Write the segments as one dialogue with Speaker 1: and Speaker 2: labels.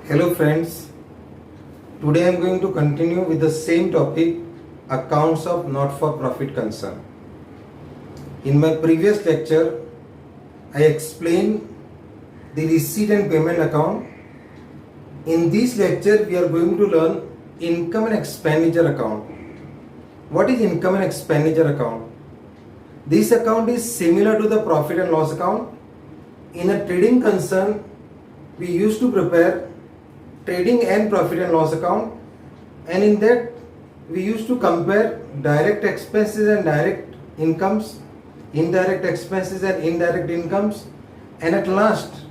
Speaker 1: Hello friends, today I am going to continue with the same topic, accounts of not-for-profit concern. In my previous lecture, I explained the receipt and payment account. In this lecture, we are going to learn income and expenditure account. What is income and expenditure account? This account is similar to the profit and loss account. In a trading concern, we used to prepare trading and profit and loss account, and in that we used to compare direct expenses and direct incomes, indirect expenses and indirect incomes, and at last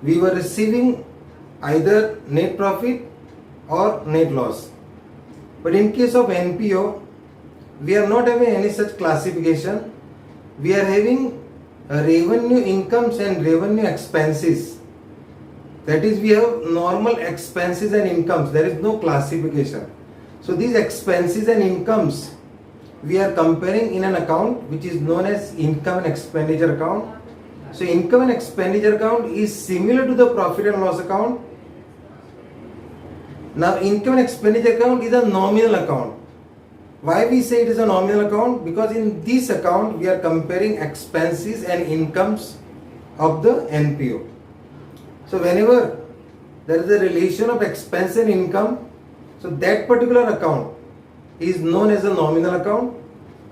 Speaker 1: we were receiving either net profit or net loss. But in case of NPO, we are not having any such classification. We are having revenue incomes and revenue expenses. That is, we have normal expenses and incomes. There is no classification. So these expenses and incomes we are comparing in an account which is known as income and expenditure account. So income and expenditure account is similar to the profit and loss account. Now income and expenditure account is a nominal account. Why we say it is a nominal account? Because in this account we are comparing expenses and incomes of the NPO. So whenever there is a relation of expense and income, so that particular account is known as a nominal account.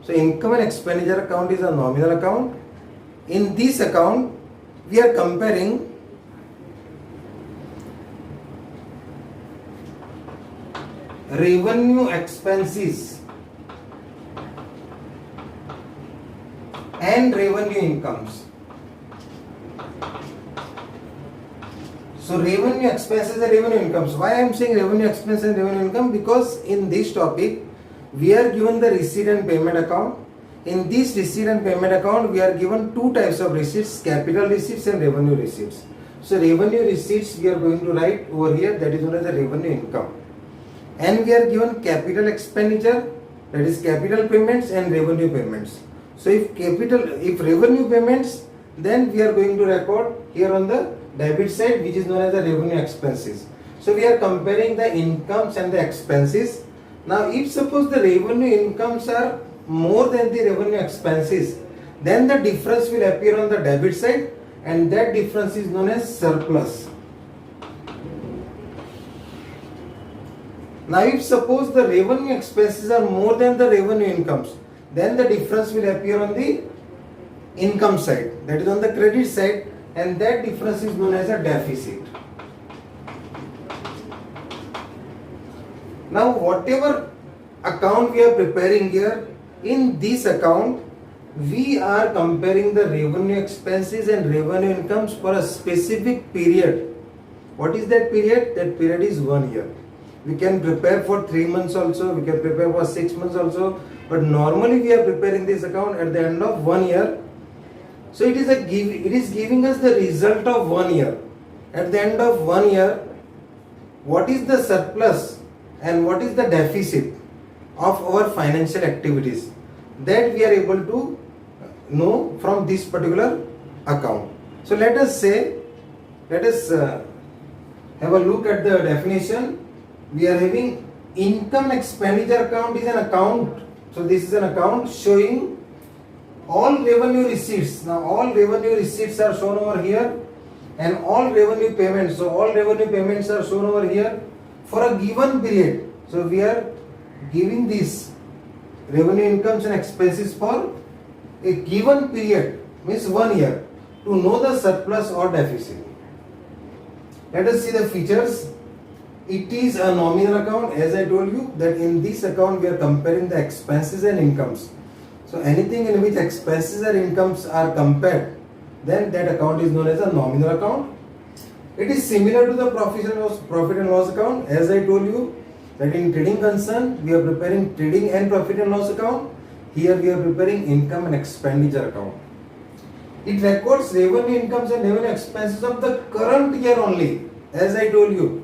Speaker 1: So income and expenditure account is a nominal account. In this account, we are comparing revenue expenses and revenue incomes. So revenue expenses and revenue incomes. Why I am saying revenue expense and revenue income? Because in this topic we are given the receipt and payment account. In this receipt and payment account we are given two types of receipts, capital receipts and revenue receipts. So revenue receipts we are going to write over here, that is known as the revenue income. And we are given capital expenditure, that is capital payments and revenue payments. So if revenue payments, then we are going to record here on the debit side, which is known as the revenue expenses. So we are comparing the incomes and the expenses. Now if suppose the revenue incomes are more than the revenue expenses, then the difference will appear on the debit side, and that difference is known as surplus. Now if suppose the revenue expenses are more than the revenue incomes, then the difference will appear on the income side, that is on the credit side, and that difference is known as a deficit. Now whatever account we are preparing here, in this account we are comparing the revenue expenses and revenue incomes for a specific period. What is that period? That period is 1 year. We can prepare for 3 months also, we can prepare for 6 months also, but normally we are preparing this account at the end of 1 year. So it is giving us the result of 1 year. At the end of 1 year, what is the surplus and what is the deficit of our financial activities, that we are able to know from this particular account. So let us have a look at the definition. We are having income expenditure account is an account. So this is an account showing all revenue receipts. Now all revenue receipts are shown over here, and all revenue payments. So all revenue payments are shown over here for a given period. So we are giving these revenue incomes and expenses for a given period, means 1 year, to know the surplus or deficit. Let us see the features. It is a nominal account, as I told you that in this account we are comparing the expenses and incomes. So anything in which expenses and incomes are compared, then that account is known as a nominal account. It is similar to the profit and loss account. As I told you that in trading concern we are preparing trading and profit and loss account. Here we are preparing income and expenditure account. It records revenue incomes and revenue expenses of the current year only. As I told you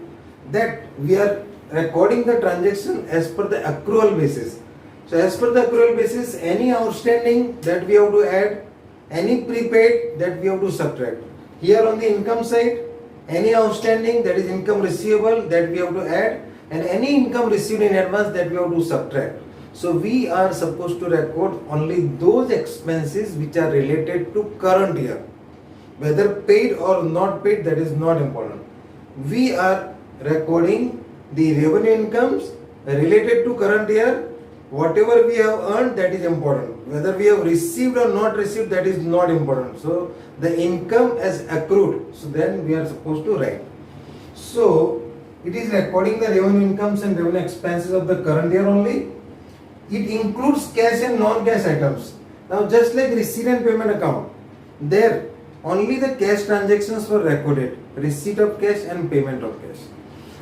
Speaker 1: that we are recording the transaction as per the accrual basis. So as per the accrual basis, any outstanding that we have to add, any prepaid that we have to subtract. Here on the income side, Any outstanding, that is income receivable, that we have to add, and any income received in advance, that we have to subtract. So we are supposed to record only those expenses which are related to current year. Whether paid or not paid, that is not important. We are recording the revenue incomes related to current year. Whatever we have earned, that is important. Whether we have received or not received, that is not important. So the income as accrued, so then we are supposed to write. So it is recording the revenue incomes and revenue expenses of the current year only. It includes cash and non-cash items. Now just like receipt and payment account, there only the cash transactions were recorded, receipt of cash and payment of cash.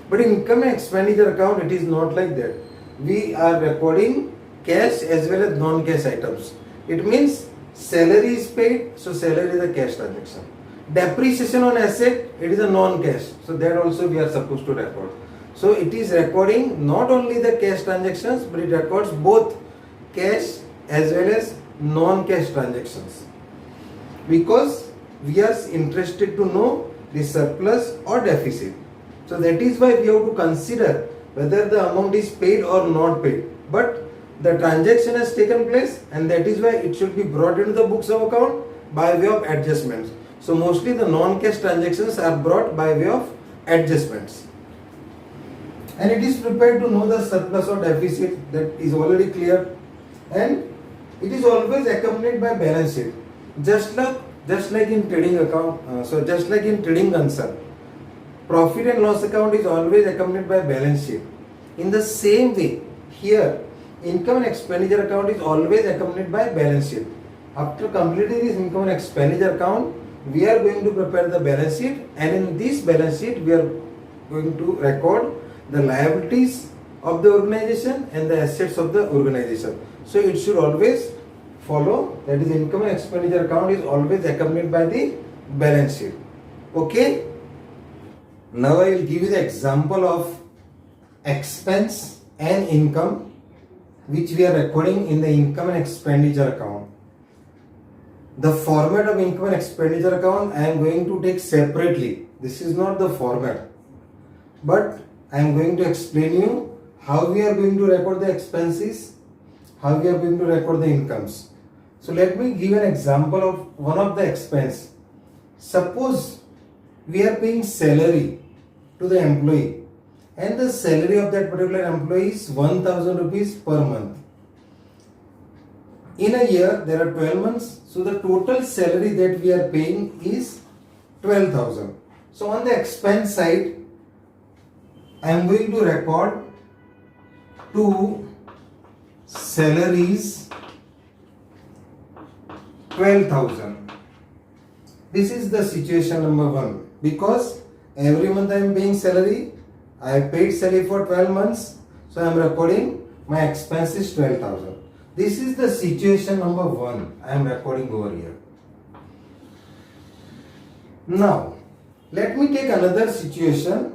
Speaker 1: But in income and expenditure account, it is not like that. We are recording cash as well as non-cash items. It means salary is paid, so salary is a cash transaction. Depreciation on asset, it is a non-cash, so that also we are supposed to record. So it is recording not only the cash transactions, but it records both cash as well as non-cash transactions. Because we are interested to know the surplus or deficit. So that is why we have to consider whether the amount is paid or not paid. But the transaction has taken place, and that is why it should be brought into the books of account by way of adjustments. So mostly the non-cash transactions are brought by way of adjustments. And it is prepared to know the surplus or deficit, that is already clear. And it is always accompanied by balance sheet. Just like in trading account, just like in trading concern, profit and loss account is always accompanied by balance sheet. In the same way, here income and expenditure account is always accompanied by balance sheet. After completing this income and expenditure account, we are going to prepare the balance sheet, and in this balance sheet we are going to record the liabilities of the organization and the assets of the organization. So it should always follow, that is income and expenditure account is always accompanied by the balance sheet. Okay? Now I will give you the example of expense and income which we are recording in the income and expenditure account. The format of income and expenditure account I am going to take separately. This is not the format, but I am going to explain you how we are going to record the expenses, how we are going to record the incomes. So let me give an example of one of the expense. Suppose we are paying salary to the employee, and the salary of that particular employee is 1000 rupees per month. In a year there are 12 months, so the total salary that we are paying is 12,000. So on the expense side, I am going to record 2 salaries 12,000. This is the situation number 1, because every month I am paying salary. I have paid salary for 12 months, so I am recording my expenses 12,000. This is the situation number 1 I am recording over here. Now let me take another situation.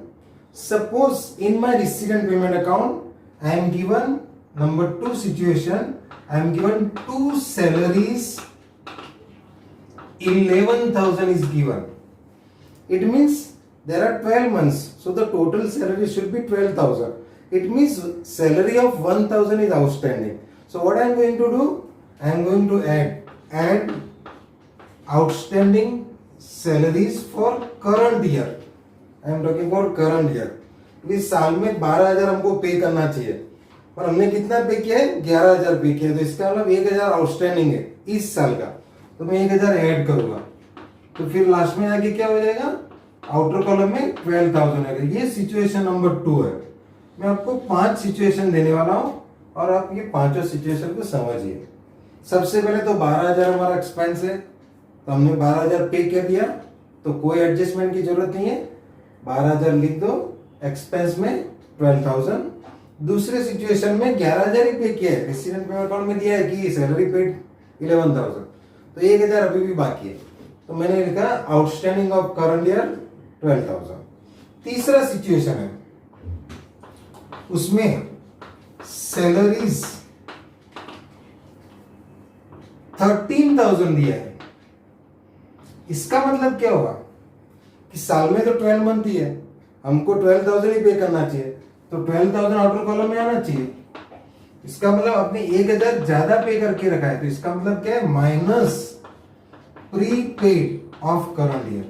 Speaker 1: Suppose in my receipt and payment account I am given number 2 situation. I am given 2 salaries, 11,000 is given. It means there are 12 months, so the total salary should be 12,000. It means salary of 1,000 is outstanding. So what I am going to do? I am going to add outstanding salaries for current year. I am talking about current year. इस साल में 12,000 हमको पे करना चाहिए, पर हमने कितना पे किया है? 11,000 पे किया है, तो इसका मतलब 1,000 आउटस्टैंडिंग है इस साल का, तो मैं 1,000 ऐड करूंगा, तो फिर लास्ट में आगे क्या हो जाएगा? आउटर कॉलम में 12,000 आएगा। ये सिचुएशन नंबर 2 है। मैं आपको 5 सिचुएशन देने वाला हूं और आप ये पांचों सिचुएशन को समझिए। सबसे पहले तो 12,000 हमारा एक्सपेंस है, तो हमने 12,000 पे कर दिया, तो कोई एडजस्टमेंट की जरूरत नहीं है, 12,000 लिख दो, एक्सपेंस में 12,000। दूसरे सिचुएशन में 11,000 ही पे किया है, रिसीट एंड पेमेंट अकाउंट में दिया है कि सैलरी पेड 11,000, तो 1,000 अभी भी बाकी है, तो मैंने लिखा आउटस्टैंडिंग ऑफ करंट ईयर 12,000। तीसरा सिचुएशन है, उसमें सैलरीज 13,000 दिया है। इसका मतलब क्या होगा? कि साल में तो 12 मंथ ही है, हमको 12,000 ही पे करना चाहिए, तो 12,000 आउटर कॉलम में आना चाहिए। इसका मतलब आपने 1,000 ज्यादा पे करके रखा है, तो इसका मतलब क्या है, minus prepaid of current year.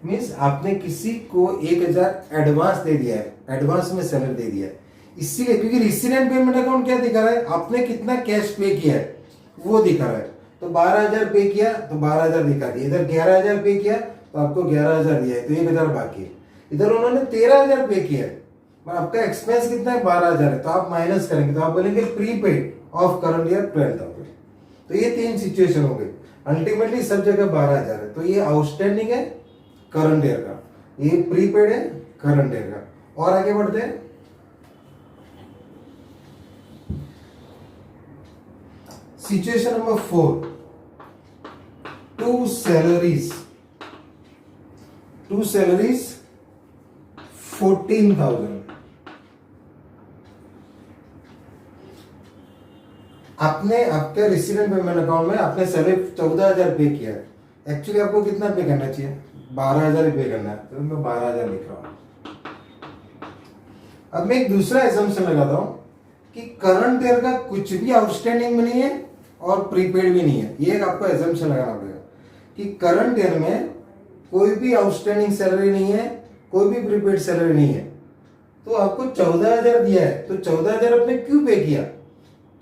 Speaker 1: Means आपने किसी को 1,000 एडवांस दे दिया है, एडवांस में सैलरी दे दिया है, इसीलिए क्योंकि रिसीडेंट पेमेंट अकाउंट क्या दिखा रहा है, आपने कितना कैश पे किया है वो दिखा रहा है। तो 12,000 पे किया तो 12,000 दिखा दिया, इधर 11,000 पे किया तो आपको 11,000 दिया है, तो 1,000 बाकी है। इधर उन्होंने 13,000 पे किया है, आपका एक्सपेंस कितना है, 12,000 है, तो आप माइनस करेंगे तो आप बोलेंगे प्रीपेड ऑफ करंट ईयर 12,000। तो ये 3 सिचुएशन हो गई, अल्टीमेटली सब जगह 12,000 है। तो ये आउटस्टैंडिंग है करंट ईयर का, ये प्रीपेड है करंट ईयर का। और आगे बढ़ते हैं, सिचुएशन नंबर 4, टू सैलरीज 14,000। आपने आपके रेसिडेंट पेमेंट अकाउंट में आपने सैलरी 14,000 पे किया है, एक्चुअली आपको कितना पे करना चाहिए, 12,000 पे करना है, तो मैं 12,000 लिख रहा हूं। अब मैं एक दूसरा एजम्पशन लगाता हूं कि करंट ईयर का कुछ भी आउटस्टैंडिंग में नहीं है और प्रीपेड भी नहीं है। ये एक आपको एजम्पशन लगाना पड़ेगा कि करंट ईयर में कोई भी आउटस्टैंडिंग सैलरी नहीं है, कोई भी प्रीपेड सैलरी नहीं है, तो आपको 14,000 दिया है, तो 14,000 आपने क्यों पे किया,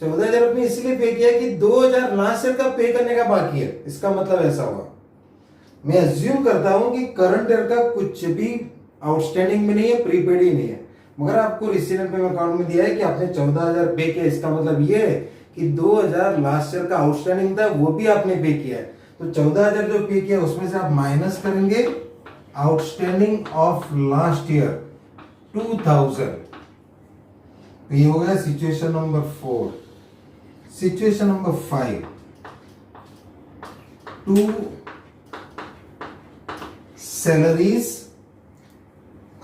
Speaker 1: 14,000 आपने इसलिए पे किया कि 2,000 लास्ट ईयर का पे करने का बाकी है, इसका मतलब ऐसा हुआ। मैं अज्यूम करता हूं कि करंट ईयर का कुछ भी आउटस्टैंडिंग में नहीं है, प्रीपेड ही नहीं है, मगर आपको रेसिडेंट पेमेंट अकाउंट में दिया है कि आपने 14,000 पे किया, इसका मतलब ये है कि 2,000 लास्ट ईयर का आउटस्टैंडिंग था वो भी आपने पे किया है। तो 14,000 जो पे किया उसमें से आप माइनस करेंगे आउटस्टैंडिंग ऑफ लास्ट ईयर 2,000। तो ये हो गया situation number 4। Situation number 5, two salaries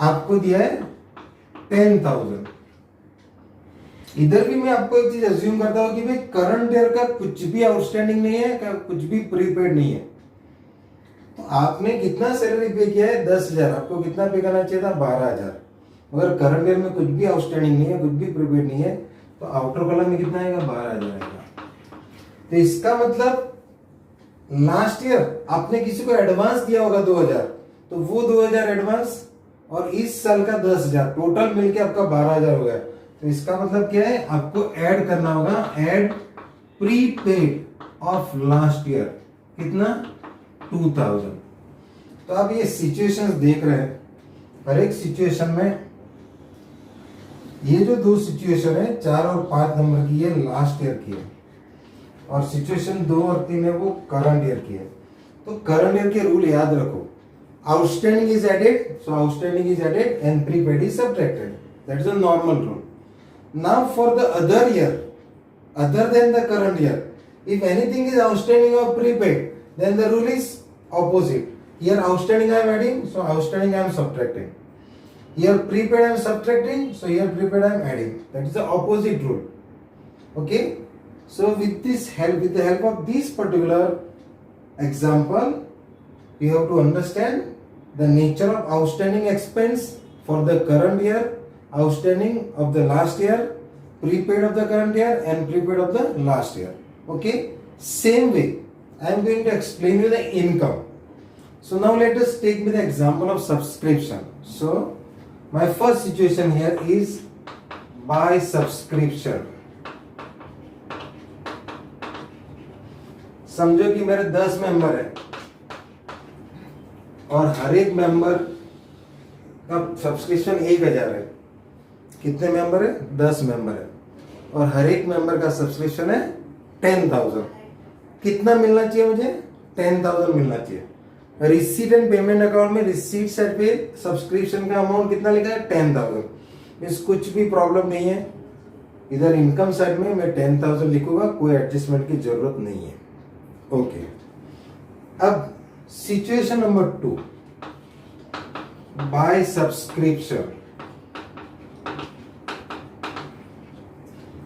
Speaker 1: आपको दिया है 10,000। इधर भी मैं आपको एक चीज अज्यूम करता हूं कि भाई करंट ईयर का कुछ भी आउटस्टैंडिंग नहीं है, कुछ भी प्रीपेड नहीं है, तो आपने कितना सैलरी पे किया है, 10,000, आपको कितना पे करना चाहिए था, 12,000, मगर करंट ईयर में कुछ भी आउटस्टैंडिंग नहीं है, कुछ भी प्रीपेड नहीं है, तो आउटर कॉलम में कितना आएगा, 12,000 आएगा। तो इसका मतलब लास्ट ईयर आपने किसी को एडवांस दिया होगा 2,000, तो वो 2,000 एडवांस और इस साल का 10,000, टोटल मिलके आपका 12,000 हो गया। तो इसका मतलब क्या है, आपको ऐड करना होगा, add prepaid of last year, कितना, 2,000। तो आप ये सिचुएशंस देख रहे हैं, हर एक सिचुएशन में ये जो 2 सिचुएशन है 4 और 5 नंबर की, ये लास्ट ईयर की है, और सिचुएशन 2 और 3 है वो करंट ईयर की है। तो करंट ईयर के रूल याद रखो, outstanding is added, so outstanding is added and prepaid is subtracted, that is a normal rule. Now for the other year, other than the current year, if anything is outstanding or prepaid, then the rule is opposite. Here outstanding I am adding, so outstanding I am subtracting. Here prepaid I am subtracting, so here prepaid I am adding. That is the opposite rule. Okay, so with the help of this particular example, you have to understand the nature of outstanding expense for the current year, outstanding of the last year, prepaid of the current year and prepaid of the last year. Okay, same way I am going to explain you the income. So now let us take with the example of subscription. So my first situation here is by subscription. समझो कि मेरे 10 member है और हर एक member का subscription 1,000 है। कितने member है, 10 मेंबर है, और हर एक मेंबर का सब्सक्रिप्शन है 10,000। कितना मिलना चाहिए मुझे, 10,000 मिलना चाहिए। रिसीट एंड पेमेंट अकाउंट में रिसीट साइड पे सब्सक्रिप्शन का अमाउंट कितना लिखा है, 10,000। मीन्स कुछ भी प्रॉब्लम नहीं है, इधर इनकम साइड में मैं 10,000 लिखूंगा, कोई एडजस्टमेंट की जरूरत नहीं है। ओके, अब situation number 2, by subscription.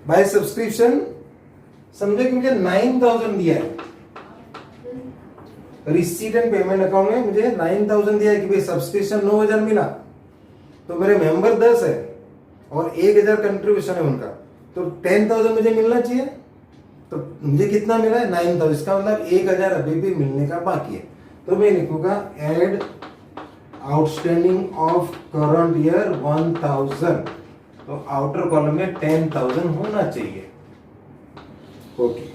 Speaker 1: By subscription समझो कि मुझे 9,000 दिया है, रिसीट एंड पेमेंट अकाउंट में मुझे 9000 दिया है कि भाई सब्सक्रिप्शन 9000 मिला, तो मेरे मेंबर 10 है और 1000 कंट्रीब्यूशन है उनका, तो 10,000 मुझे मिलना चाहिए। तो मुझे कितना मिला है 9000, इसका मतलब 1000 अभी भी मिलने का बाकी है। तो मैं लिखूंगा add outstanding of current year 1000, तो आउटर कॉलम में 10,000 होना चाहिए। ओके।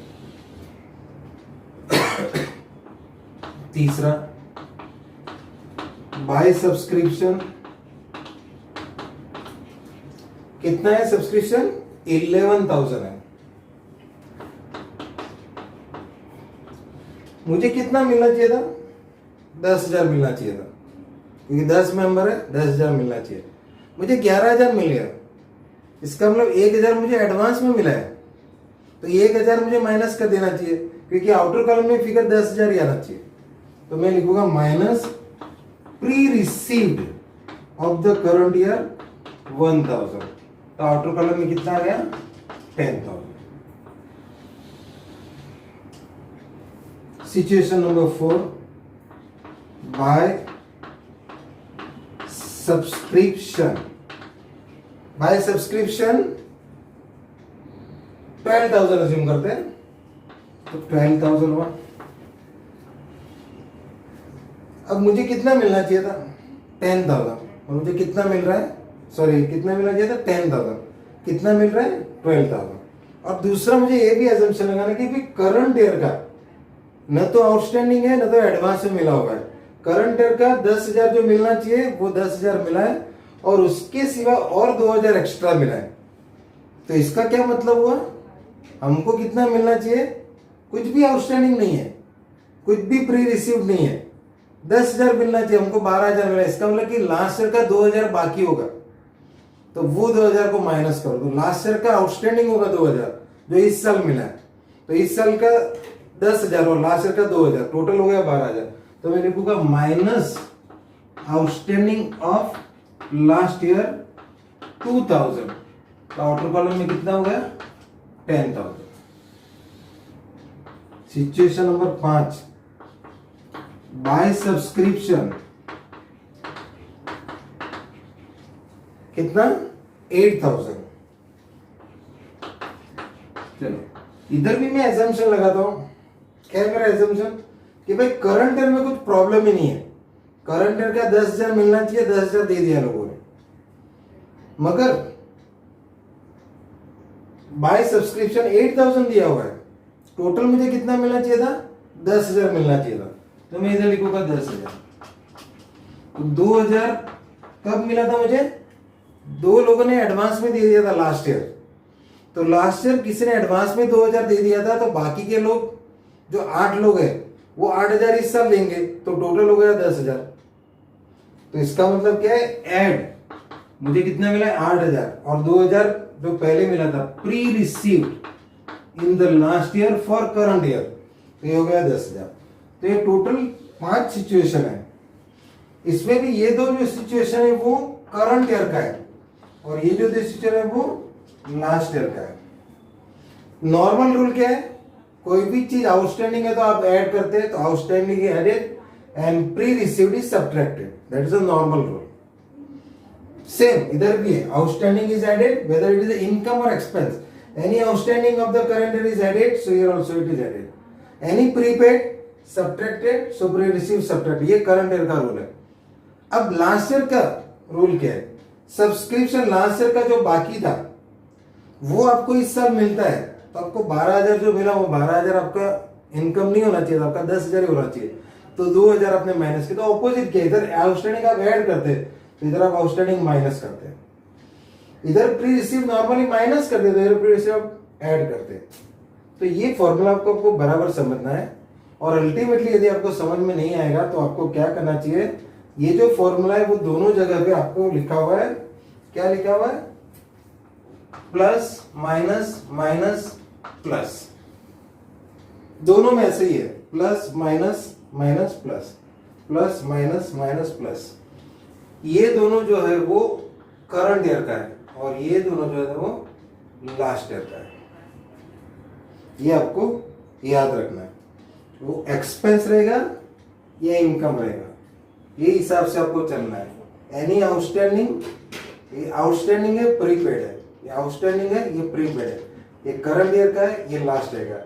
Speaker 1: तीसरा, बाय सब्सक्रिप्शन कितना है? सब्सक्रिप्शन 11,000 है। मुझे कितना मिलना चाहिए था? 10,000 मिलना चाहिए था, क्योंकि 10 मेंबर है, 10,000 मिलना चाहिए। मुझे 11,000 मिल गया, इसका मतलब 1,000 मुझे एडवांस में मिला है, तो 1,000 मुझे माइनस कर देना चाहिए, क्योंकि आउटर कॉलम में फिगर 10,000 ही आना चाहिए। तो मैं लिखूंगा minus pre received of the current year 1,000, तो आउटर कॉलम में कितना आ गया? 10,000। Situation number 4, by subscription. By subscription 12,000 assume करते हैं, तो 12,000 हुआ। अब मुझे कितना मिलना चाहिए था? 10,000, और मुझे कितना मिल रहा है? सॉरी, कितना मिलना चाहिए था? 10,000। कितना मिल रहा है? 12,000। और दूसरा मुझे ये भी अजम्पशन लगाना कि भी करंट ईयर का न तो आउटस्टैंडिंग है, न तो एडवांस में मिला हुआ है। करंट ईयर का 10,000 जो मिलना चाहिए वो 10,000 मिला है, और उसके सिवा और 2,000 एक्स्ट्रा मिला है। तो इसका क्या मतलब हुआ? हमको कितना मिलना चाहिए? कुछ भी आउटस्टैंडिंग नहीं है, कुछ भी प्री रिसीव नहीं है, 10,000 मिलना चाहिए, हमको 12,000 मिला। इसका मतलब कि लास्ट ईयर का 2,000 बाकी होगा, तो वो 2,000 को माइनस करो, तो लास्ट ईयर का आउटस्टैंडिंग होगा 2,000 जो इस साल मिला है। तो इस साल का 10,000 और लास्ट ईयर का 2,000, टोटल हो गया 12,000। तो मैं लिखूंगा minus outstanding of last year 2,000, तो आउटर कॉलम में कितना हो गया? 10,000। सिचुएशन नंबर 5, बाय सब्सक्रिप्शन कितना? 8,000। चलो, इधर भी मैं एजम्पशन लगाता हूं। क्या है मेरा एजम्पशन? कि भाई करंट ईयर में कुछ प्रॉब्लम ही नहीं है, करंट ईयर का 10,000 मिलना चाहिए, 10,000 दे दिया लोगों ने। मगर बाय सब्सक्रिप्शन 8,000 दिया हुआ है, टोटल मुझे कितना मिलना चाहिए था? 10,000 मिलना चाहिए था, तो मैं इधर लिखूंगा 10,000। तो 2,000 कब मिला था मुझे? दो लोगों ने एडवांस में दे दिया था लास्ट ईयर, तो लास्ट ईयर किसी ने एडवांस में 2,000 दे दिया था, तो बाकी के लोग जो 8 लोग हैं वो 8,000 इस साल देंगे, तो टोटल हो गया 10,000। तो इसका मतलब क्या है? ऐड मुझे कितना मिला है? 8,000, और 2,000 जो पहले मिला था pre received in the last year for current year, तो ये हो गया 10,000। तो ये टोटल 5 सिचुएशन है। इसमें भी ये दो जो सिचुएशन है वो करंट ईयर का है, और ये जो सिचुएशन है वो लास्ट ईयर का है। नॉर्मल रूल क्या है? कोई भी चीज आउटस्टैंडिंग है तो आप ऐड करते हैं, तो outstanding is added and pre received is subtracted, that is a normal rule. Same इधर भी है, outstanding is added whether it is income और expense, any outstanding of the current year is added, so here also it is added, any prepaid subtracted, so pre received subtracted. ये current year का rule है। अब last year का rule क्या है? Subscription last year का जो बाकी था वो आपको इस साल मिलता है, तो आपको 12,000 जो मिला वो 12,000 आपका इनकम नहीं होना चाहिए था, आपका 10,000 ही होना चाहिए, तो 2,000 आपने माइनस किया। तो ऑपोजिट किया, इधर आउटस्टैंडिंग आप ऐड करते, तो इधर आप आउटस्टैंडिंग माइनस करते, इधर प्री रिसीव नॉर्मली माइनस करते, तो इधर प्री रिसीव आप ऐड करते। तो ये फॉर्मूला आपको बराबर समझना है, और अल्टीमेटली यदि आपको समझ में नहीं आएगा तो आपको क्या करना चाहिए? ये जो फॉर्मूला है वो दोनों जगह पे आपको लिखा हुआ है। क्या लिखा हुआ है? प्लस माइनस माइनस प्लस, दोनों में ऐसे ही है, plus minus minus plus, plus minus minus plus. ये दोनों जो है वो करंट ईयर का है, और ये दोनों जो है वो लास्ट ईयर का है। ये आपको याद रखना है। वो एक्सपेंस रहेगा ये इनकम रहेगा, ये हिसाब से आपको चलना है। एनी आउटस्टैंडिंग, ये आउटस्टैंडिंग है, प्रीपेड है, ये आउटस्टैंडिंग है, ये प्रीपेड है, ये करंट ईयर का है, ये लास्ट ईयर का।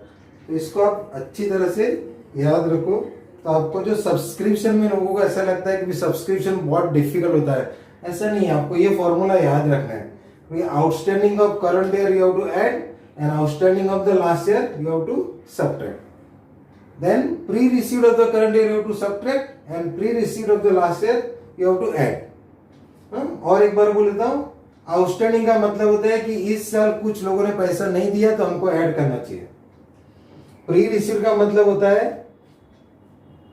Speaker 1: तो इसको आप अच्छी तरह से याद रखो। तो आपको जो सब्सक्रिप्शन में लोगों को ऐसा लगता है कि सब्सक्रिप्शन बहुत डिफिकल्ट होता है, ऐसा नहीं है। आपको ये फॉर्मूला याद रखना है। Outstanding of current year you have to add and outstanding of the last year you have to subtract. Then pre-receipt of the current year you have to subtract and pre-receipt of the last year you have to add. और एक बार बोल देता हूँ, outstanding का मतलब होता है कि इस साल कुछ लोगों ने पैसा नहीं दिया तो हमको ऐड करना चाहिए। प्री रिसीव का मतलब होता है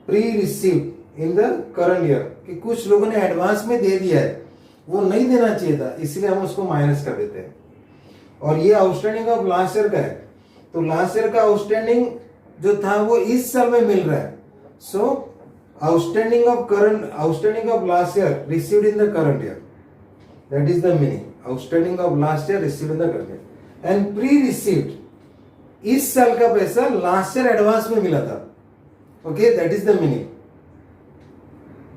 Speaker 1: pre receive in the current year, कि कुछ लोगों ने एडवांस में दे दिया है, वो नहीं देना चाहिए था, इसलिए हम उसको माइनस कर देते हैं। और ये आउटस्टैंडिंग ऑफ लास्ट ईयर का है, तो लास्ट ईयर का आउटस्टैंडिंग जो था वो इस साल में मिल रहा है। So outstanding of last year received in the current year, that is the meaning, outstanding of last year received in the current year. And pre received, इस साल का पैसा लास्ट ईयर एडवांस में मिला था, okay, that is the meaning.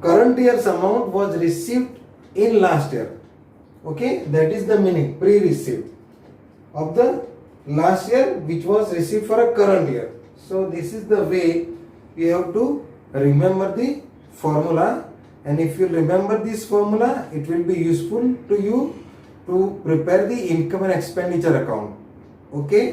Speaker 1: Current years amount was received in last year, okay, that is the meaning pre received of the last year which was received for a current year. So this is the way you have to remember the formula, and if you remember this formula it will be useful to you to prepare the income and expenditure account. Okay.